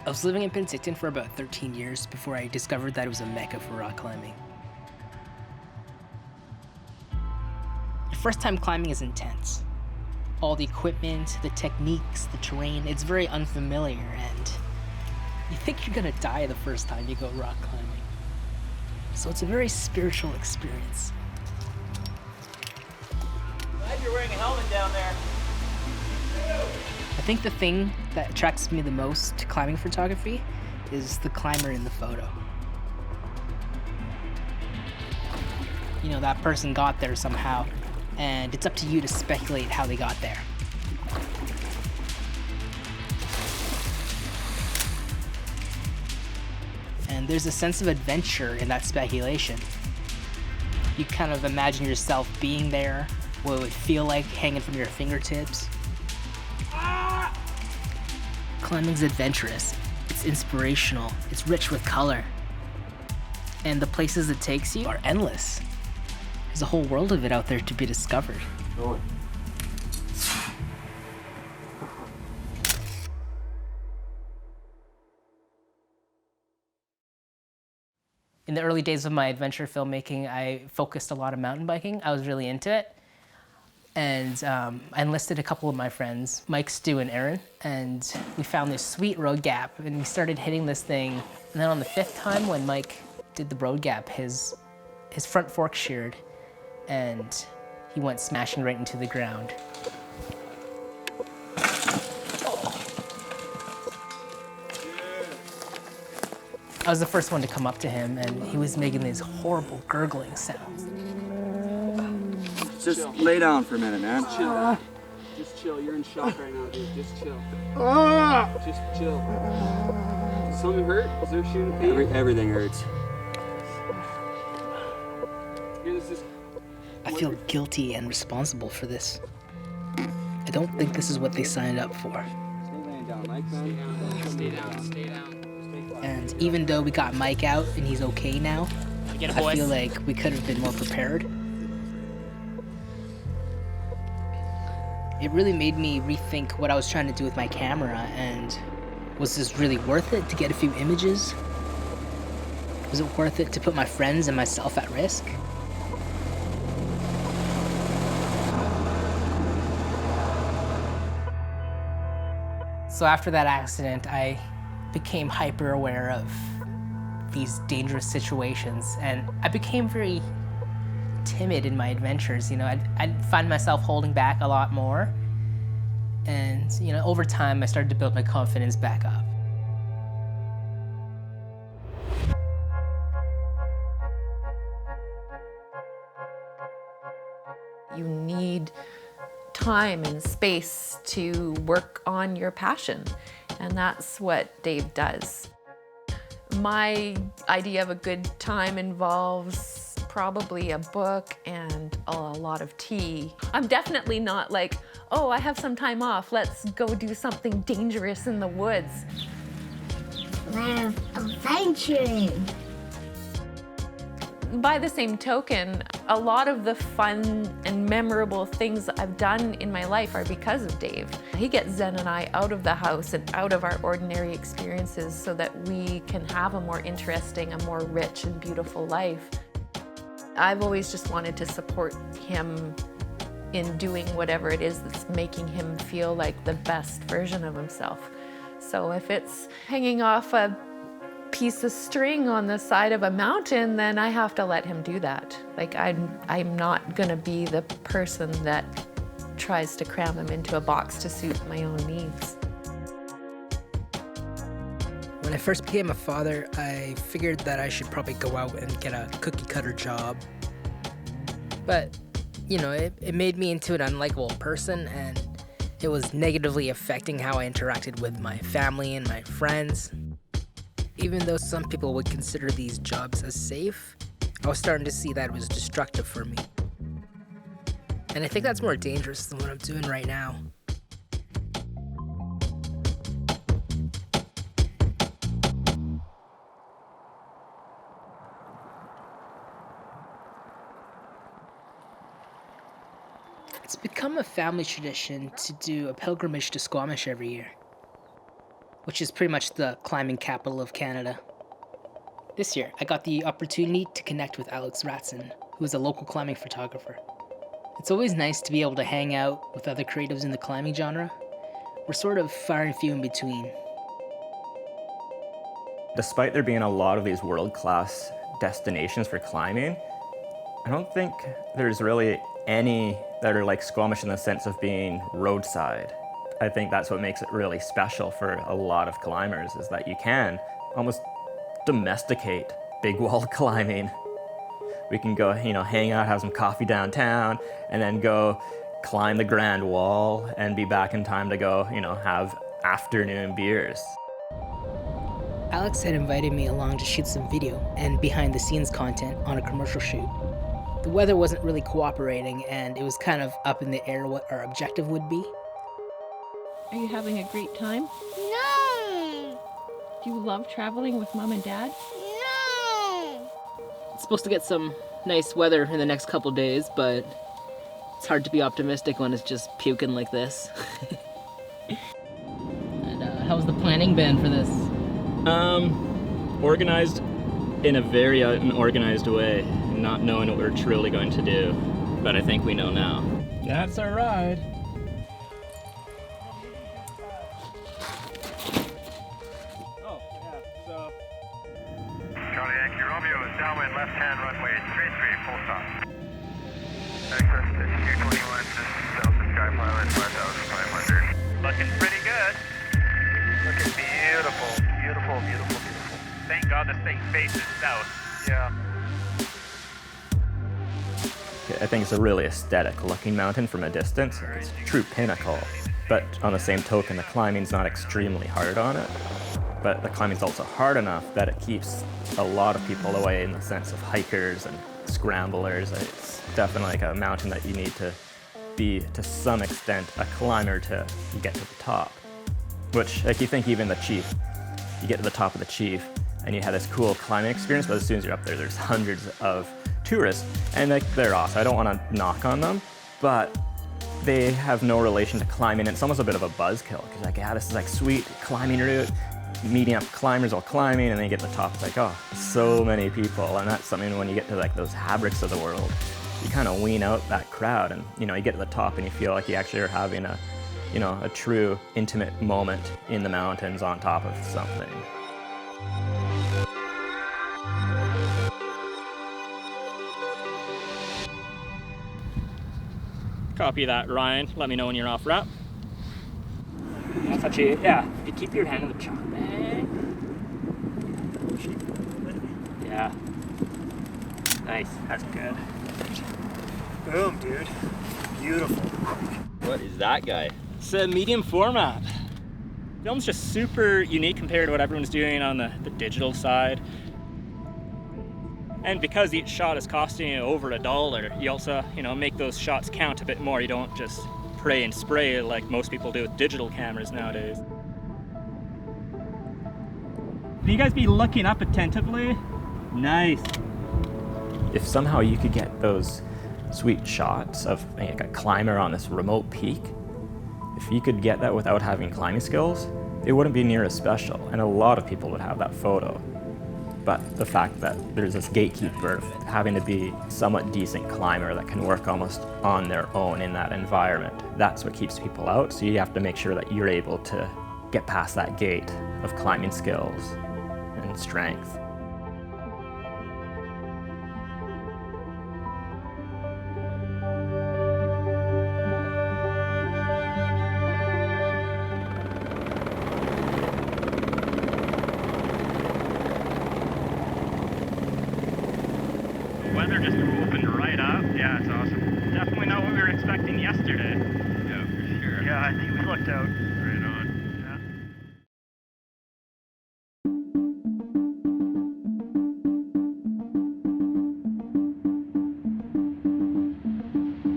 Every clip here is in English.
I was living in Penticton for about 13 years before I discovered that it was a mecca for rock climbing. Your first time climbing is intense. All the equipment, the techniques, the terrain, it's very unfamiliar, and you think you're gonna die the first time you go rock climbing. So it's a very spiritual experience. Glad you're wearing a helmet down there. I think the thing that attracts me the most to climbing photography is the climber in the photo. You know, that person got there somehow, and it's up to you to speculate how they got there. And there's a sense of adventure in that speculation. You kind of imagine yourself being there, what it would feel like hanging from your fingertips. Climbing's adventurous, it's inspirational, it's rich with color. And the places it takes you are endless. There's a whole world of it out there to be discovered. In the early days of my adventure filmmaking, I focused a lot on mountain biking. I was really into it. And I enlisted a couple of my friends, Mike, Stu, and Aaron, and we found this sweet road gap, and we started hitting this thing. And then on the 5th time when Mike did the road gap, his front fork sheared, and he went smashing right into the ground. I was the first one to come up to him, and he was making these horrible gurgling sounds. Just lay down for a minute, man. Just chill. Just chill. You're in shock right now, dude. Just chill. Just chill. Does something hurt? Is there shooting pain? Everything hurts. I feel guilty and responsible for this. I don't think this is what they signed up for. Stay laying down, Mike, man. Stay down. Stay down. And even though we got Mike out and he's okay now, I feel like we could have been more prepared. It really made me rethink what I was trying to do with my camera, and was this really worth it to get a few images? Was it worth it to put my friends and myself at risk? So after that accident, I became hyper aware of these dangerous situations, and I became very timid in my adventures. You know, I'd find myself holding back a lot more, and you know, over time I started to build my confidence back up. You need time and space to work on your passion, and that's what Dave does. My idea of a good time involves probably a book and a lot of tea. I'm definitely not like, oh, I have some time off, let's go do something dangerous in the woods. Love adventuring. By the same token, a lot of the fun and memorable things I've done in my life are because of Dave. He gets Zen and I out of the house and out of our ordinary experiences so that we can have a more interesting, a more rich and beautiful life. I've always just wanted to support him in doing whatever it is that's making him feel like the best version of himself. So if it's hanging off a piece of string on the side of a mountain, then I have to let him do that. Like, I'm not gonna be the person that tries to cram him into a box to suit my own needs. When I first became a father, I figured that I should probably go out and get a cookie cutter job. But, you know, it made me into an unlikable person, and it was negatively affecting how I interacted with my family and my friends. Even though some people would consider these jobs as safe, I was starting to see that it was destructive for me. And I think that's more dangerous than what I'm doing right now. It's become a family tradition to do a pilgrimage to Squamish every year. which is pretty much the climbing capital of Canada. This year, I got the opportunity to connect with Alex Ratson, who is a local climbing photographer. It's always nice to be able to hang out with other creatives in the climbing genre. We're sort of far and few in between. Despite there being a lot of these world-class destinations for climbing, I don't think there's really any that are like Squamish in the sense of being roadside. I think that's what makes it really special for a lot of climbers, is that you can almost domesticate big wall climbing. We can go, hang out, have some coffee downtown, and then go climb the Grand Wall and be back in time to go, have afternoon beers. Alex had invited me along to shoot some video and behind-the-scenes content on a commercial shoot. The weather wasn't really cooperating, and it was kind of up in the air what our objective would be. Are you having a great time? No! Do you love traveling with Mom and Dad? No! It's supposed to get some nice weather in the next couple days, but it's hard to be optimistic when it's just puking like this. And how's the planning been for this? Organized in a very unorganized way, not knowing what we're truly going to do, but I think we know now. That's our ride. Charlie Yankee Romeo is downwind left-hand runway 33, full stop. Access to Q21, Delta Sky Pilot 5500. Looking pretty good. Looking beautiful, beautiful, beautiful, beautiful. Thank God this thing faces south. Yeah. I think it's a really aesthetic looking mountain from a distance. It's a true pinnacle, but on the same token, the climbing's not extremely hard on it. But the climbing's also hard enough that it keeps a lot of people away in the sense of hikers and scramblers. It's definitely like a mountain that you need to be, to some extent, a climber to get to the top. Which, like, you think even the Chief, you get to the top of the Chief and you have this cool climbing experience, but as soon as you're up there, there's hundreds of tourists, and they're awesome. I don't want to knock on them, but they have no relation to climbing. It's almost a bit of a buzzkill, because like, yeah, this is like sweet climbing route, meeting up climbers while climbing, and then you get to the top, it's like, oh, so many people. And that's something when you get to like those Habricks of the world, you kind of wean out that crowd, and you get to the top and you feel like you actually are having a true intimate moment in the mountains on top of something. Copy that, Ryan. Let me know when you're off wrap. That's actually, yeah, you keep your hand in the chalk bag. Yeah. Nice, that's good. Boom, dude. Beautiful. What is that guy? It's a medium format. Film's just super unique compared to what everyone's doing on the digital side. And because each shot is costing you over $1, you also, make those shots count a bit more. You don't just pray and spray like most people do with digital cameras nowadays. Can you guys be looking up attentively? Nice. If somehow you could get those sweet shots of like a climber on this remote peak, if you could get that without having climbing skills, it wouldn't be near as special, and a lot of people would have that photo. But the fact that there's this gatekeeper of having to be somewhat decent climber that can work almost on their own in that environment, that's what keeps people out. So you have to make sure that you're able to get past that gate of climbing skills and strength. Weather just opened right up. Yeah, it's awesome. Definitely not what we were expecting yesterday. Yeah, for sure. Yeah, I think we lucked out. Right on.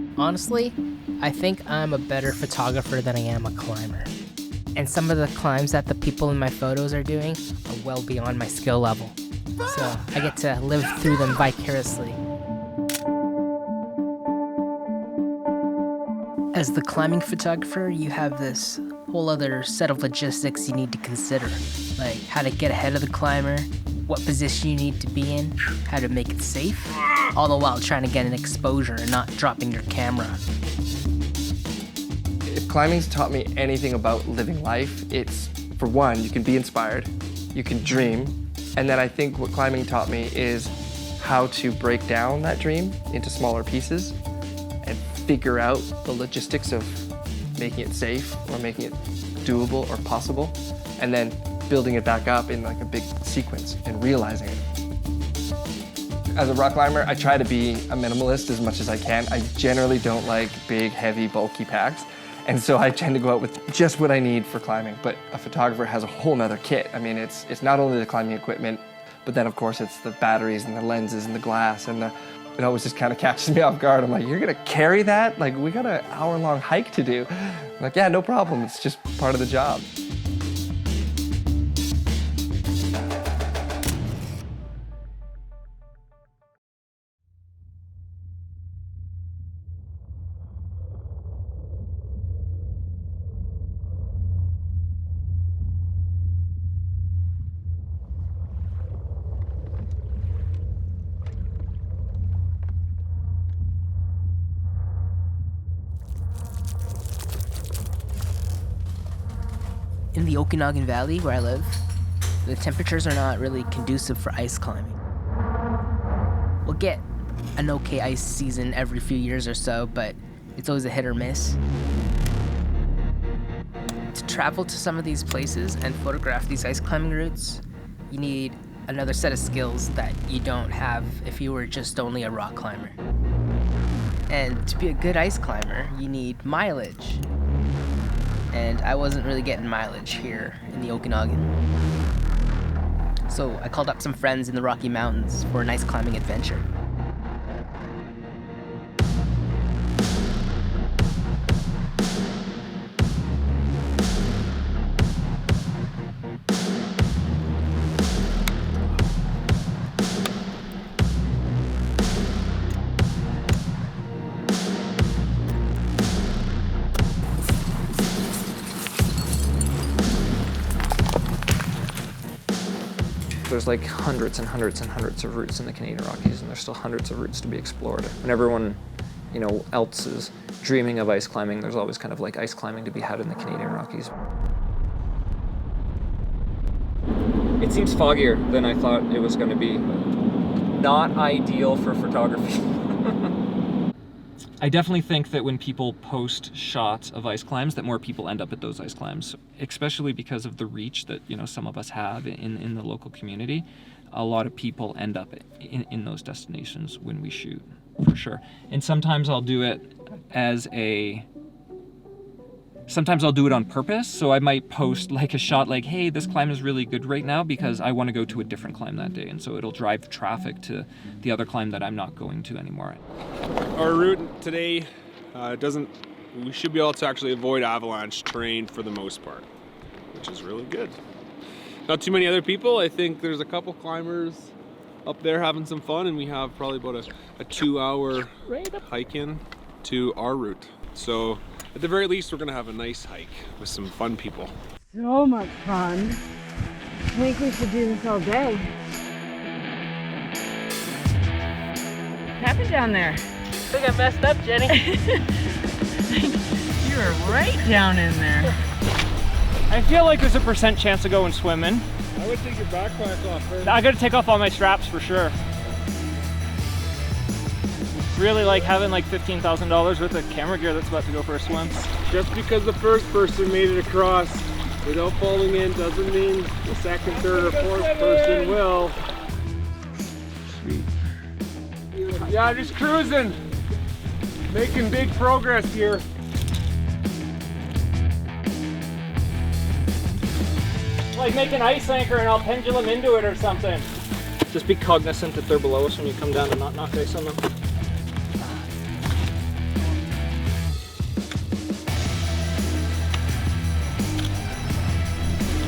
Yeah. Honestly, I think I'm a better photographer than I am a climber. And some of the climbs that the people in my photos are doing are well beyond my skill level. So I get to live through them vicariously. As the climbing photographer, you have this whole other set of logistics you need to consider, like how to get ahead of the climber, what position you need to be in, how to make it safe, all the while trying to get an exposure and not dropping your camera. If climbing's taught me anything about living life, it's, for one, you can be inspired, you can dream, and then I think what climbing taught me is how to break down that dream into smaller pieces and figure out the logistics of making it safe or making it doable or possible, and then building it back up in like a big sequence and realizing it. As a rock climber, I try to be a minimalist as much as I can. I generally don't like big, heavy, bulky packs, and so I tend to go out with just what I need for climbing. But a photographer has a whole nother kit. I mean, it's not only the climbing equipment, but then of course it's the batteries and the lenses and the glass and it always just kind of catches me off guard. I'm like, you're gonna carry that? Like, we got an hour-long hike to do. I'm like, yeah, no problem, it's just part of the job. In the Okanagan Valley, where I live, the temperatures are not really conducive for ice climbing. We'll get an okay ice season every few years or so, but it's always a hit or miss. To travel to some of these places and photograph these ice climbing routes, you need another set of skills that you don't have if you were just only a rock climber. And to be a good ice climber, you need mileage. And I wasn't really getting mileage here in the Okanagan. So I called up some friends in the Rocky Mountains for an ice climbing adventure. There's like hundreds and hundreds and hundreds of routes in the Canadian Rockies, and there's still hundreds of routes to be explored. When everyone, else is dreaming of ice climbing, there's always kind of like ice climbing to be had in the Canadian Rockies. It seems foggier than I thought it was going to be. Not ideal for photography. I definitely think that when people post shots of ice climbs, that more people end up at those ice climbs, especially because of the reach that some of us have in the local community. A lot of people end up in those destinations when we shoot, for sure. And sometimes I'll do it sometimes I'll do it on purpose. So I might post like a shot like, hey, this climb is really good right now because I want to go to a different climb that day. And so it'll drive traffic to the other climb that I'm not going to anymore. Our route today we should be able to actually avoid avalanche terrain for the most part, which is really good. Not too many other people. I think there's a couple climbers up there having some fun, and we have probably about a 2-hour hike in to our route. So at the very least, we're gonna have a nice hike with some fun people. So much fun. I think we should do this all day. What happened down there? I think I messed up, Jenny. You were right down in there. I feel like there's a % chance of going swimming. I would take your backpack off first. I gotta take off all my straps for sure. Really like having like $15,000 worth of camera gear that's about to go for a swim. Just because the first person made it across without falling in doesn't mean the second, third, or fourth person will. Sweet. Yeah, just cruising. Making big progress here. Like make an ice anchor and I'll pendulum into it or something. Just be cognizant that they're below us when you come down to not knock ice on them.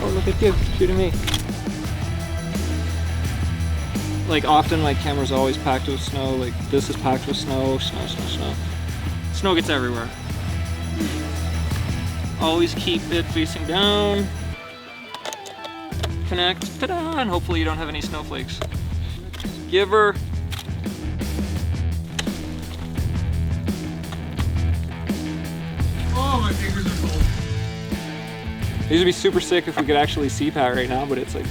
Oh, look at you, shooting me. Like often my camera's always packed with snow, like this is packed with snow, snow. Snow gets everywhere. Always keep it facing down. Connect, ta-da, and hopefully you don't have any snowflakes. Give her. Oh, my fingers are cold. These would be super sick if we could actually see Pat right now, but it's like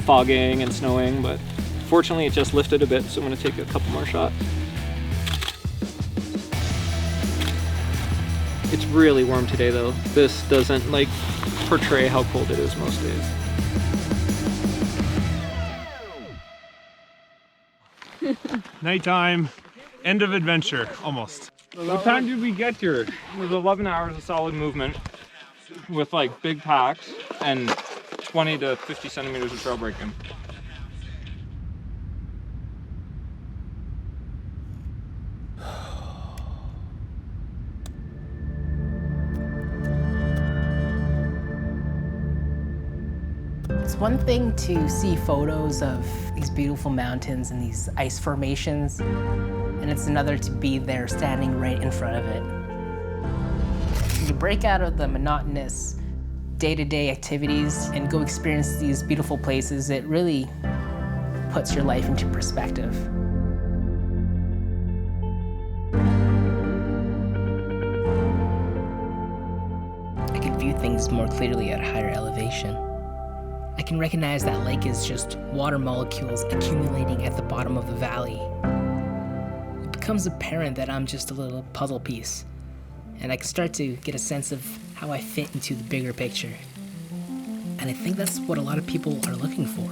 fogging and snowing, but fortunately it just lifted a bit, so I'm gonna take a couple more shots. It's really warm today though. This doesn't like portray how cold it is most days. Nighttime, end of adventure, almost. What time did we get here? It was 11 hours of solid movement with like big packs and 20 to 50 centimeters of trail breaking. It's one thing to see photos of these beautiful mountains and these ice formations, and it's another to be there standing right in front of it. You break out of the monotonous day-to-day activities and go experience these beautiful places. It really puts your life into perspective. I can view things more clearly at a higher elevation. I can recognize that lake is just water molecules accumulating at the bottom of the valley. It becomes apparent that I'm just a little puzzle piece, and I can start to get a sense of how I fit into the bigger picture. And I think that's what a lot of people are looking for.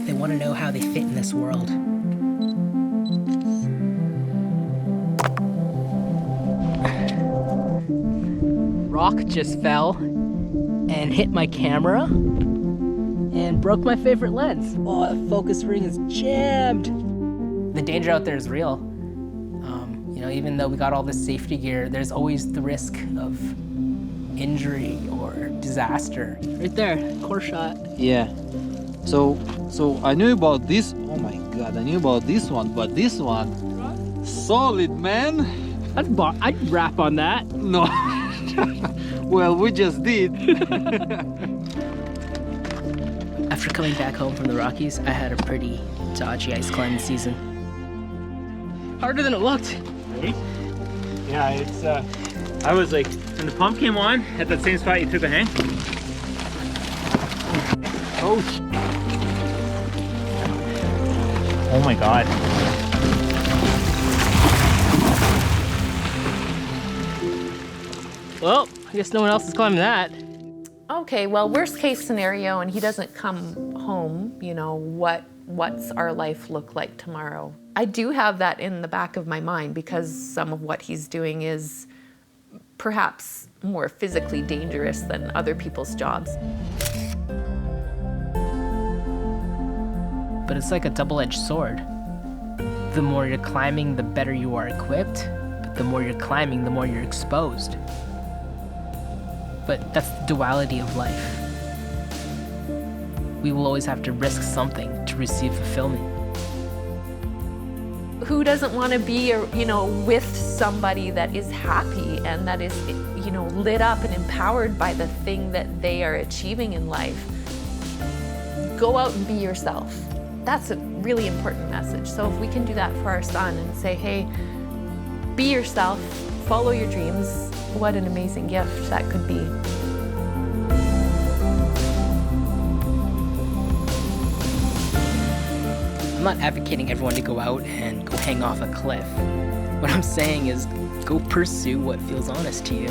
They want to know how they fit in this world. Rock just fell and hit my camera and broke my favorite lens. Oh, the focus ring is jammed. The danger out there is real. You know, even though we got all this safety gear, there's always the risk of injury or disaster. Right there, core shot. Yeah. So I knew about this. Oh my God, I knew about this one, but this one, solid, man. I'd rap on that. No. Well, we just did. After coming back home from the Rockies, I had a pretty dodgy ice climbing season. Harder than it looked. Right? Yeah, it's I was like, when the pump came on at that same spot you took a hang. Oh my God. Well, I guess no one else is climbing that. Okay, well, worst case scenario, and he doesn't come home, you know, what's our life look like tomorrow? I do have that in the back of my mind because some of what he's doing is perhaps more physically dangerous than other people's jobs. But it's like a double-edged sword. The more you're climbing, the better you are equipped, but the more you're climbing, the more you're exposed. But that's the duality of life. We will always have to risk something to receive fulfillment. Who doesn't want to be, you know, with somebody that is happy and that is, you know, lit up and empowered by the thing that they are achieving in life? Go out and be yourself. That's a really important message. So if we can do that for our son and say, hey, be yourself, follow your dreams, what an amazing gift that could be. I'm not advocating everyone to go out and go hang off a cliff. What I'm saying is go pursue what feels honest to you.